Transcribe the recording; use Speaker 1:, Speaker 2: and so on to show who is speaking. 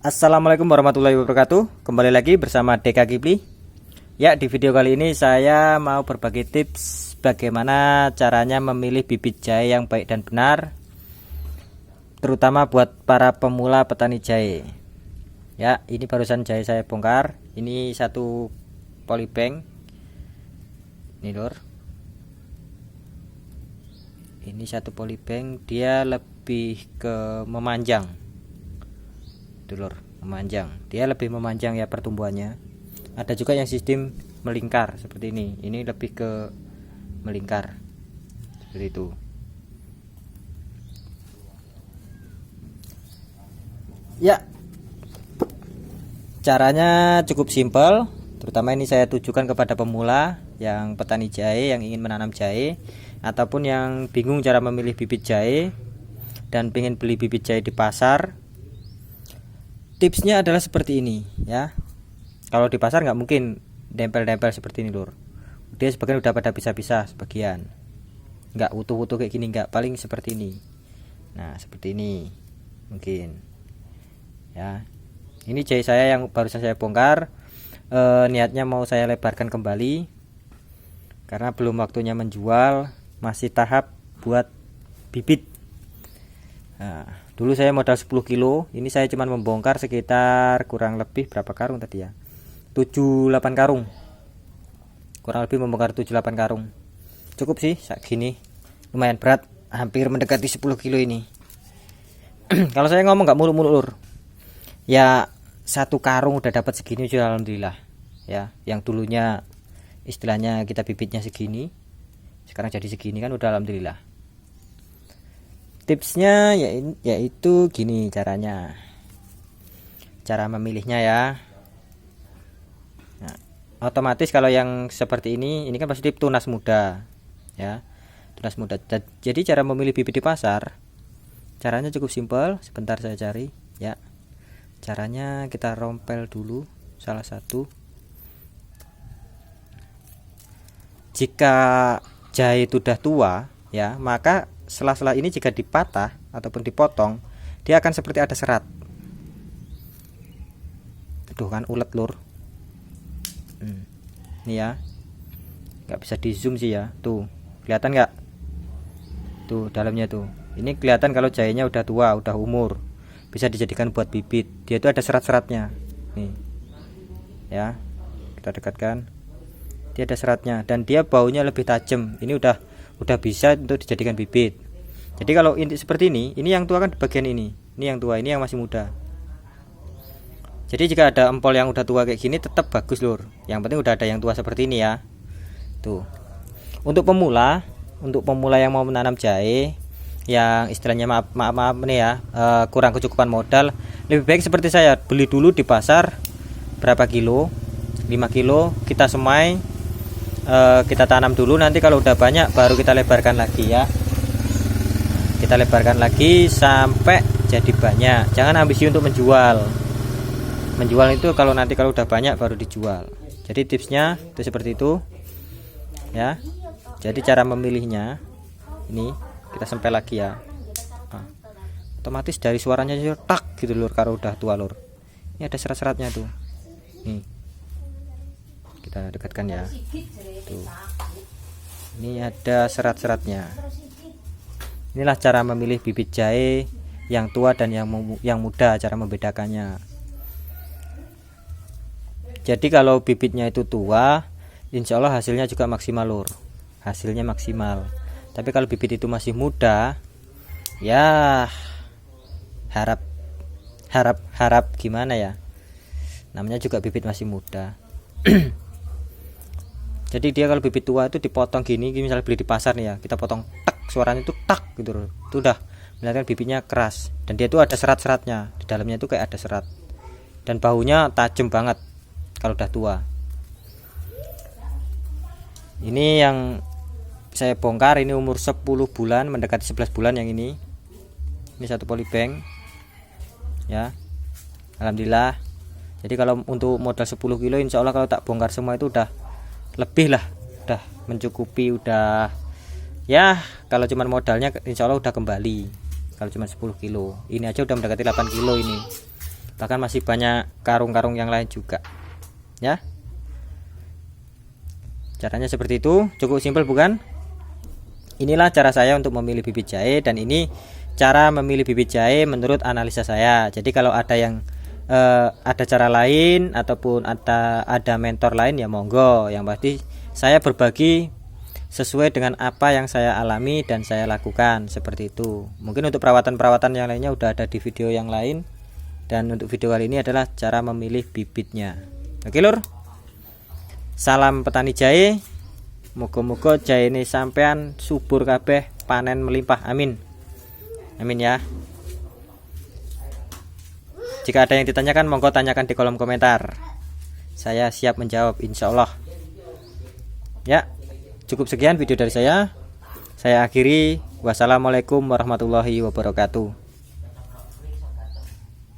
Speaker 1: Assalamualaikum warahmatullahi wabarakatuh. Kembali lagi bersama Deka Kipli. Ya, di video kali ini saya mau berbagi tips bagaimana caranya memilih bibit jahe yang baik dan benar, terutama buat para pemula petani jahe. Ya, ini barusan jahe saya bongkar. Ini satu polybank. Ini lur. Ini satu polybank, dia lebih ke memanjang. Lur, memanjang, dia lebih memanjang ya pertumbuhannya. Ada juga yang sistem melingkar seperti ini lebih ke melingkar seperti itu. Ya, caranya cukup simpel, terutama ini saya tujukan kepada pemula yang petani jahe yang ingin menanam jahe ataupun yang bingung cara memilih bibit jahe dan pengen beli bibit jahe di pasar. Tipsnya adalah seperti ini ya. Kalau di pasar nggak mungkin dempel-dempel seperti ini lur. Dia sebagian udah pada pisah-pisah, sebagian nggak utuh-utuh kayak gini, nggak, paling seperti ini. Nah seperti ini mungkin ya. Ini jahe saya yang barusan saya bongkar. Niatnya mau saya lebarkan kembali karena belum waktunya menjual, masih tahap buat bibit. Nah, dulu saya modal 10 kilo, ini saya cuma membongkar sekitar kurang lebih berapa karung tadi ya, 7-8 karung, kurang lebih membongkar 7-8 karung. Cukup sih segini, lumayan berat, hampir mendekati 10 kilo ini. Kalau saya ngomong nggak muluk-muluk lur, ya satu karung udah dapat segini sudah alhamdulillah ya. Yang dulunya istilahnya kita bibitnya segini, sekarang jadi segini kan udah alhamdulillah. Tipsnya yaitu gini caranya, cara memilihnya ya. Nah, otomatis kalau yang seperti ini kan pasti tunas muda ya, tunas muda. Jadi cara memilih bibit di pasar caranya cukup simpel. Sebentar saya cari ya. Caranya kita rompel dulu salah satu. Jika jahe itu udah tua ya, maka sela-sela ini jika dipatah ataupun dipotong, dia akan seperti ada serat. Tuh kan ulet lur. Ini ya, nggak bisa di zoom sih ya. Tuh kelihatan nggak? Tuh dalamnya tuh. Ini kelihatan kalau jahenya udah tua, udah umur, bisa dijadikan buat bibit. Dia itu ada serat-seratnya. Nih ya, kita dekatkan. Dia ada seratnya dan dia baunya lebih tajam. Ini udah bisa untuk dijadikan bibit. Jadi kalau ini seperti ini yang tua kan di bagian ini yang tua, ini yang masih muda. Jadi jika ada empol yang udah tua kayak gini tetap bagus lur. Yang penting udah ada yang tua seperti ini ya. Tuh. Untuk pemula yang mau menanam jahe, yang istilahnya maaf nih ya, kurang kecukupan modal, lebih baik seperti saya, beli dulu di pasar berapa kilo, 5 kilo, kita semai, kita tanam dulu, nanti kalau udah banyak baru kita lebarkan lagi ya. Kita lebarkan lagi sampai jadi banyak. Jangan ambisi untuk menjual itu kalau nanti kalau udah banyak baru dijual. Jadi tipsnya itu seperti itu ya. Jadi cara memilihnya ini kita sempel lagi ya. Nah, otomatis dari suaranya tak gitu lur kalau udah tua lur. Ini ada serat-seratnya tuh. Nih kita dekatkan ya. Tuh. Ini ada serat-seratnya. Inilah cara memilih bibit jahe yang tua dan yang muda, cara membedakannya. Jadi kalau bibitnya itu tua, insya Allah hasilnya juga maksimal lur. Hasilnya maksimal. Tapi kalau bibit itu masih muda, ya harap gimana ya? Namanya juga bibit masih muda. Jadi dia kalau bibit tua itu dipotong gini misalnya beli di pasar nih ya, kita potong tak, suaranya itu tak gitu loh. Itu udah melihatkan bibitnya keras dan dia itu ada serat-seratnya. Di dalamnya itu kayak ada serat. Dan baunya tajam banget kalau udah tua. Ini yang saya bongkar ini umur 10 bulan mendekati 11 bulan yang ini. Ini satu polybank. Ya. Alhamdulillah. Jadi kalau untuk modal 10 kilo insya Allah kalau tak bongkar semua itu udah lebih lah, udah mencukupi, udah ya kalau cuman modalnya insya Allah udah kembali. Kalau cuma 10 kilo ini aja udah mendekati 8 kilo ini bahkan masih banyak karung-karung yang lain juga ya. Caranya seperti itu, cukup simpel bukan? Inilah cara saya untuk memilih bibit jahe, dan ini cara memilih bibit jahe menurut analisa saya. Jadi kalau ada yang ada cara lain ataupun ada mentor lain ya monggo, yang pasti saya berbagi sesuai dengan apa yang saya alami dan saya lakukan seperti itu. Mungkin untuk perawatan-perawatan yang lainnya udah ada di video yang lain, dan untuk video kali ini adalah cara memilih bibitnya. Oke lur, salam petani jahe, moga-moga jahe ini sampean subur kabeh, panen melimpah, amin amin ya. Jika ada yang ditanyakan monggo tanyakan di kolom komentar, saya siap menjawab insya Allah ya. Cukup sekian video dari saya akhiri. Wassalamualaikum warahmatullahi wabarakatuh.